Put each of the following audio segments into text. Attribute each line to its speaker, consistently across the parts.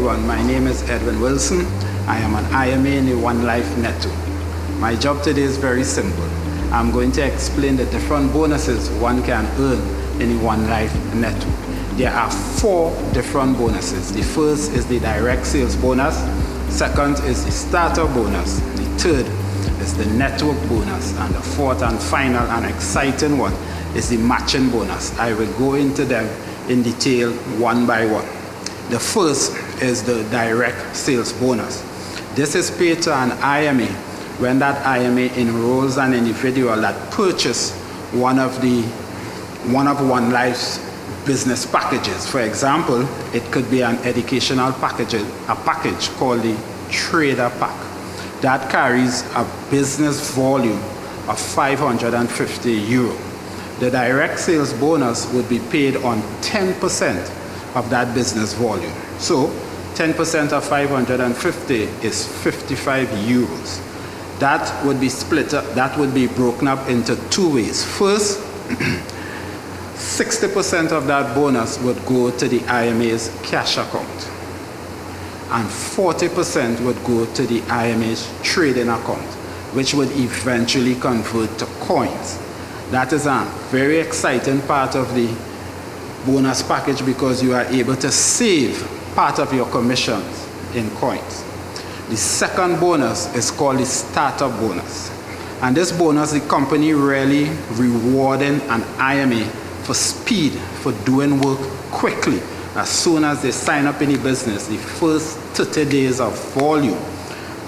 Speaker 1: everyone, my name is Edwin Wilson. I am an IMA in the One Life Network. My job today is very simple. I'm going to explain the different bonuses one can earn in the One Life Network. There are 4 different bonuses. The first is the direct sales bonus. Second is the starter bonus. The third is the network bonus. And the fourth and final and exciting one is the matching bonus. I will go into them in detail one by one. The first is the direct sales bonus. This is paid to an IMA when that IMA enrolls an individual that purchased one of One Life's business packages. For example, it could be an educational package, a package called the Trader Pack that carries a business volume of 550 euro. The direct sales bonus would be paid on 10% of that business volume. So 10% of 550 is 55 euros. That would be split up, that would be broken up into 2 ways. First, 60% of that bonus would go to the IMA's cash account, and 40% would go to the IMA's trading account, which would eventually convert to coins. That is a very exciting part of the bonus package because you are able to save part of your commissions in coins. The second bonus is called the startup bonus. And this bonus, the company really rewarding an IMA for speed, for doing work quickly. As soon as they sign up in the business, the first 30 days of volume.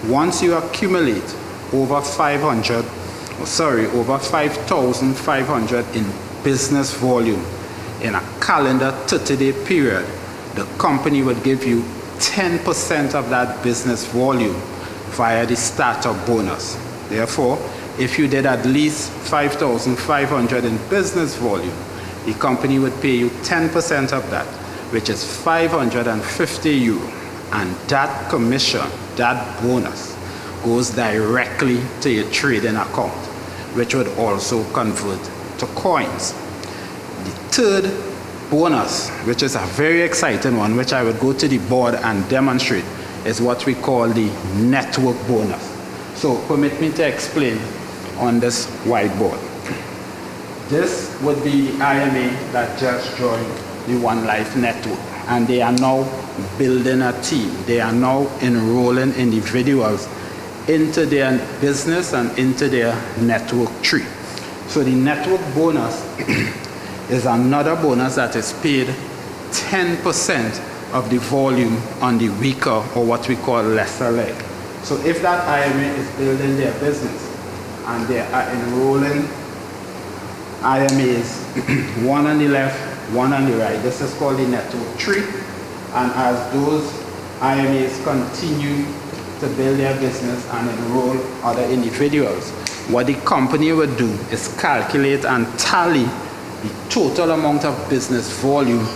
Speaker 1: Once you accumulate over 5,500 in business volume in a calendar 30-day period, the company would give you 10% of that business volume via the startup bonus. Therefore, if you did at least 5,500 in business volume, the company would pay you 10% of that, which is 550 euro. And that commission, that bonus, goes directly to your trading account, which would also convert to coins. The third bonus, which is a very exciting one, which I would go to the board and demonstrate, is what we call the network bonus. So permit me to explain on this whiteboard. This would be the IMA that just joined the One Life Network, and they are now building a team. They are now enrolling individuals into their business and into their network tree. So the network bonus is another bonus that is paid 10% of the volume on the weaker, or what we call lesser leg. So if that IMA is building their business and they are enrolling IMAs, one on the left, one on the right, this is called the network tree. And as those IMAs continue to build their business and enroll other individuals, what the company would do is calculate and tally the total amount of business volume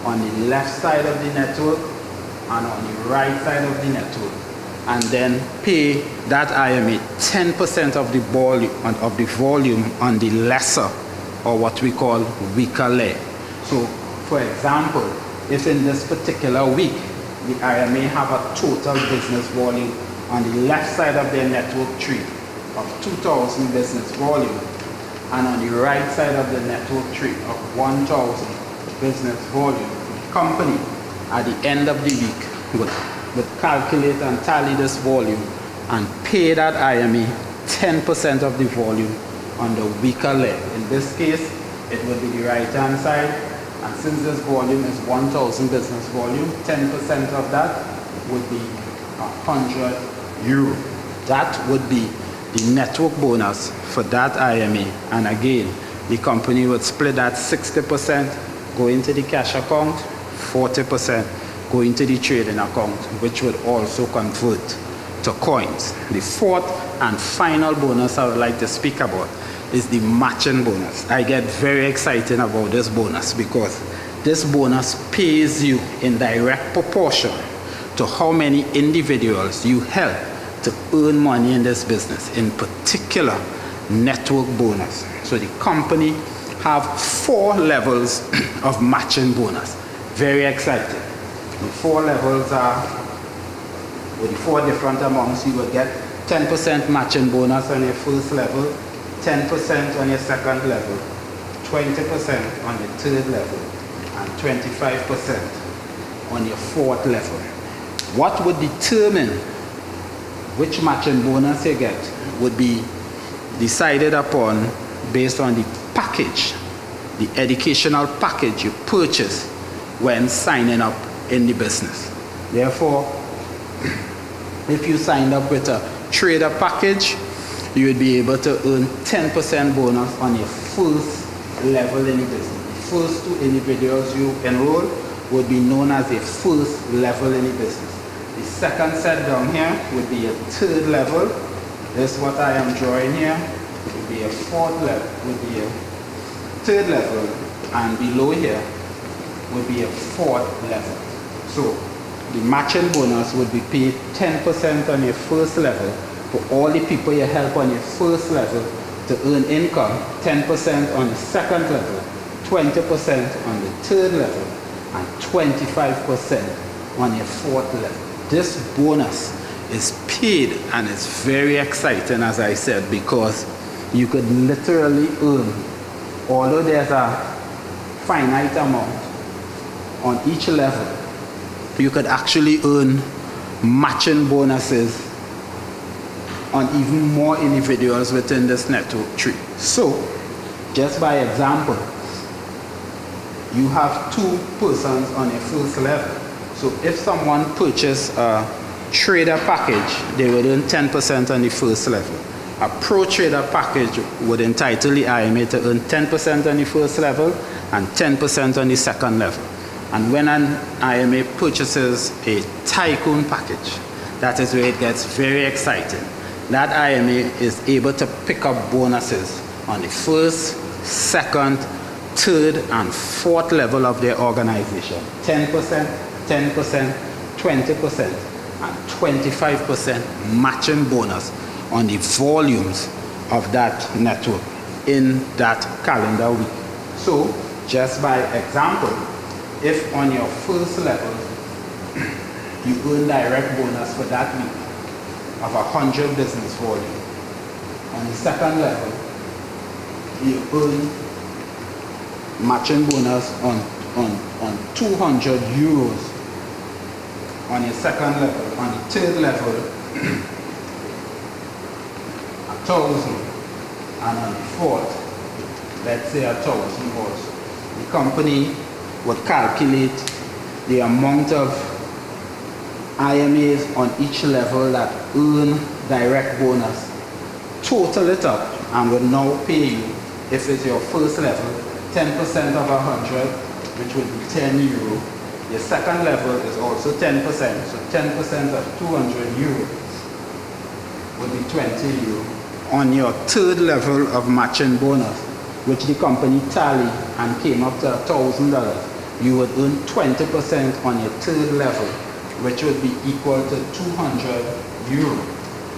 Speaker 1: on the left side of the network and on the right side of the network, and then pay that IMA 10% of the volume on the lesser, or what we call weaker leg. So for example, if in this particular week the IMA have a total business volume on the left side of their network tree of 2,000 business volume, and on the right side of the network tree of 1,000 business volume, the company at the end of the week would calculate and tally this volume and pay that IMA 10% of the volume on the weaker leg. In this case, it would be the right hand side, and since this volume is 1,000 business volume, 10% of that would be 100 euro. That would be the network bonus for that IMA. And again, the company would split that 60% go into the cash account, 40% go into the trading account, which would also convert to coins. The fourth and final bonus I would like to speak about is the matching bonus. I get very excited about this bonus because this bonus pays you in direct proportion to how many individuals you help to earn money in this business, in particular network bonus. So the company have 4 levels of matching bonus. Very exciting. The 4 levels are, with the 4 different amounts, you will get 10% matching bonus on your first level, 10% on your second level, 20% on your third level, and 25% on your fourth level. What would determine which matching bonus you get would be decided upon based on the package, the educational package you purchase when signing up in the business. Therefore, if you signed up with a trader package, you would be able to earn 10% bonus on your first level in the business. The first 2 individuals you enroll would be known as a first level in the business. The second set down here would be a third level. This is what I am drawing here. It would be a fourth level, would be a third level, and below here would be a fourth level. So the matching bonus would be paid 10% on your first level for all the people you help on your first level to earn income, 10% on the second level, 20% on the third level, and 25% on your fourth level. This bonus is paid, and it's very exciting, as I said, because you could literally earn, although there's a finite amount on each level, you could actually earn matching bonuses on even more individuals within this network tree. So, just by example, you have 2 persons on your first level. So if someone purchased a trader package, they would earn 10% on the first level. A pro trader package would entitle the IMA to earn 10% on the first level and 10% on the second level. And when an IMA purchases a tycoon package, that is where it gets very exciting. That IMA is able to pick up bonuses on the first, second, third, and fourth level of their organization. 10%, 10%, 20%, and 25% matching bonus on the volumes of that network in that calendar week. So, just by example, if on your first level you earn direct bonus for that week of 100 business volume, on the second level you earn matching bonus on 200 euros on your second level. On the third level 1,000, and on the fourth, let's say 1,000 also. The company would calculate the amount of IMAs on each level that earn direct bonus, total it up, and would now pay you, if it's your first level, 10% of 100, which would be 10 euro. Your second level is also 10%, so 10% of 200 euro would be 20 euro. On your third level of matching bonus, which the company tallied and came up to $1,000, you would earn 20% on your third level, which would be equal to 200 euro.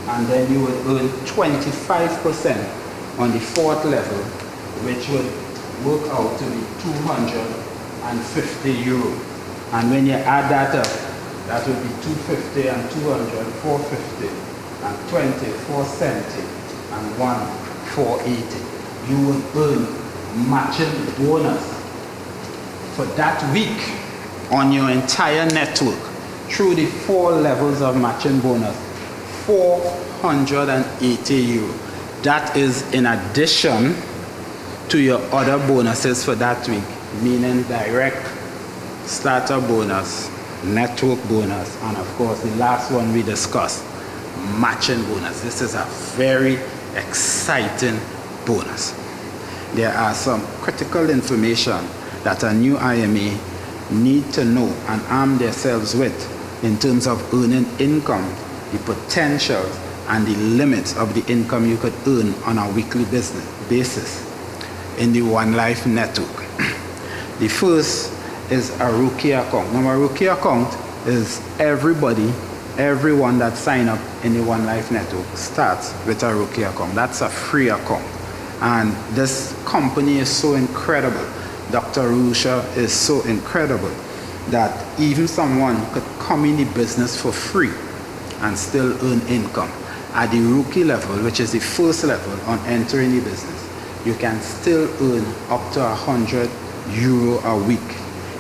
Speaker 1: And then you would earn 25% on the fourth level, which would work out to be 250 euro. And when you add that up, that would be 250 and 200, 450, and 20, 470, and 1, 480. You would earn matching bonus for that week on your entire network through the 4 levels of matching bonus, 480 euro. That is in addition to your other bonuses for that week, meaning direct, starter bonus, network bonus, and of course the last one we discussed, matching bonus. This is a very exciting bonus. There are some critical information that a new IMA need to know and arm themselves with in terms of earning income, the potentials and the limits of the income you could earn on a weekly business basis in the One Life network. The first is a rookie account. Now, a rookie account is everyone that sign up in the One Life network starts with a rookie account. That's a free account. And this company is so incredible. Dr. Rusha is so incredible that even someone could come in the business for free and still earn income. At the rookie level, which is the first level on entering the business, you can still earn up to €100 a week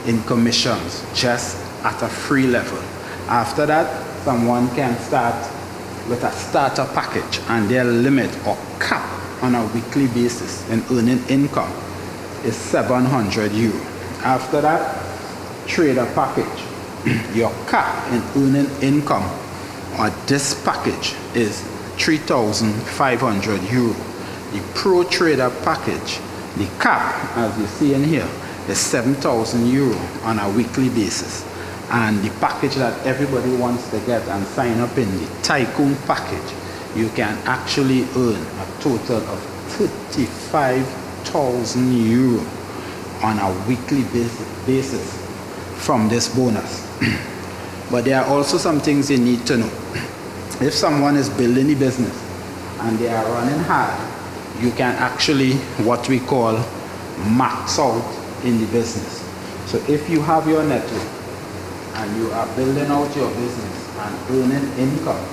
Speaker 1: in commissions just at a free level. After that, someone can start with a starter package, and their limit or cap on a weekly basis in earning income is €700. After that, trader package, your cap in earning income on this package is €3,500. The pro trader package, the cap, as you see in here, is €7,000 on a weekly basis. And the package that everybody wants to get and sign up in, the tycoon package, you can actually earn a total of €35,000 on a weekly basis from this bonus. But there are also some things you need to know. If someone is building a business and they are running hard, you can actually, what we call, max out in the business. So if you have your network and you are building out your business and earning income,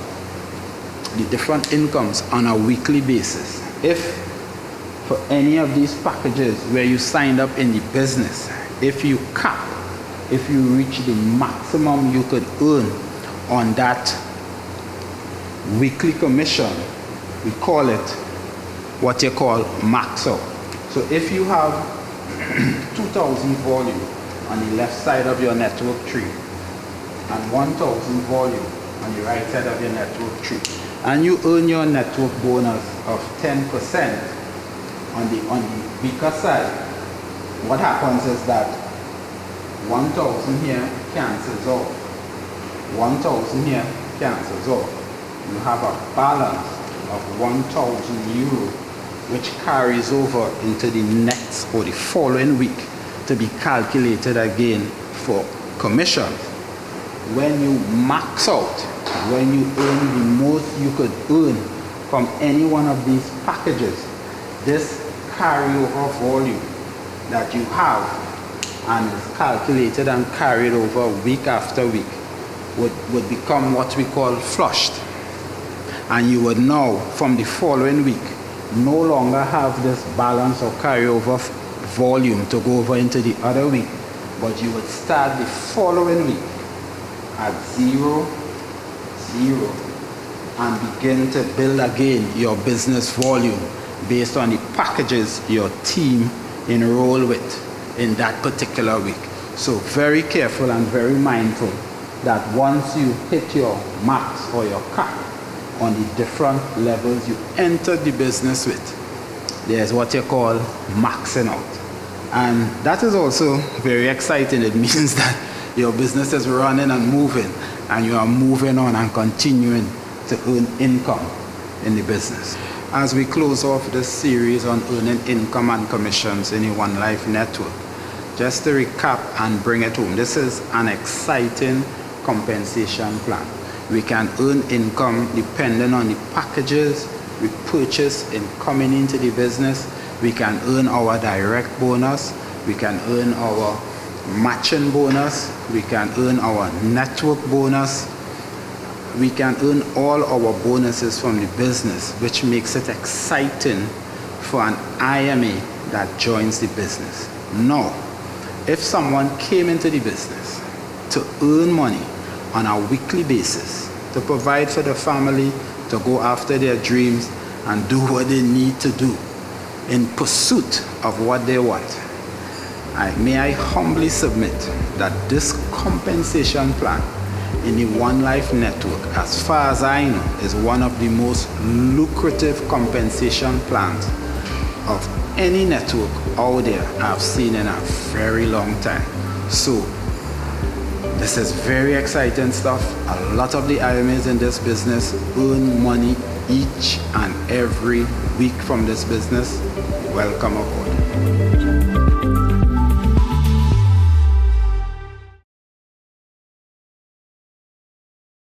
Speaker 1: the different incomes on a weekly basis, if for any of these packages where you signed up in the business, if you reach the maximum you could earn on that weekly commission, we call it what you call max out. So if you have 2,000 volume on the left side of your network tree and 1,000 volume on the right side of your network tree, and you earn your network bonus of 10% on the weaker side, what happens is that 1,000 here cancels out, 1,000 here cancels out. You have a balance of €1,000, which carries over into the next or the following week to be calculated again for commission. When you max out, when you earn the most you could earn from any one of these packages, this carryover volume that you have and is calculated and carried over week after week would become what we call flushed. And you would now, from the following week, no longer have this balance or carryover volume to go over into the other week, but you would start the following week at 0, 0, and begin to build again your business volume based on the packages your team enroll with in that particular week. So very careful and very mindful that once you hit your max or your cap on the different levels you entered the business with, there's what you call maxing out. And that is also very exciting. It means that your business is running and moving, and you are moving on and continuing to earn income in the business. As we close off this series on earning income and commissions in a One Life network, just to recap and bring it home, this is an exciting compensation plan. We can earn income depending on the packages we purchase in coming into the business. We can earn our direct bonus, we can earn our matching bonus, we can earn our network bonus, we can earn all our bonuses from the business, which makes it exciting for an IMA that joins the business. Now, if someone came into the business to earn money on a weekly basis, to provide for the family, to go after their dreams and do what they need to do in pursuit of what they want, may I humbly submit that this compensation plan in the One Life network, as far as I know, is one of the most lucrative compensation plans of any network out there I've seen in a very long time. So this is very exciting stuff. A lot of the IMAs in this business earn money each and every week from this business. Welcome aboard.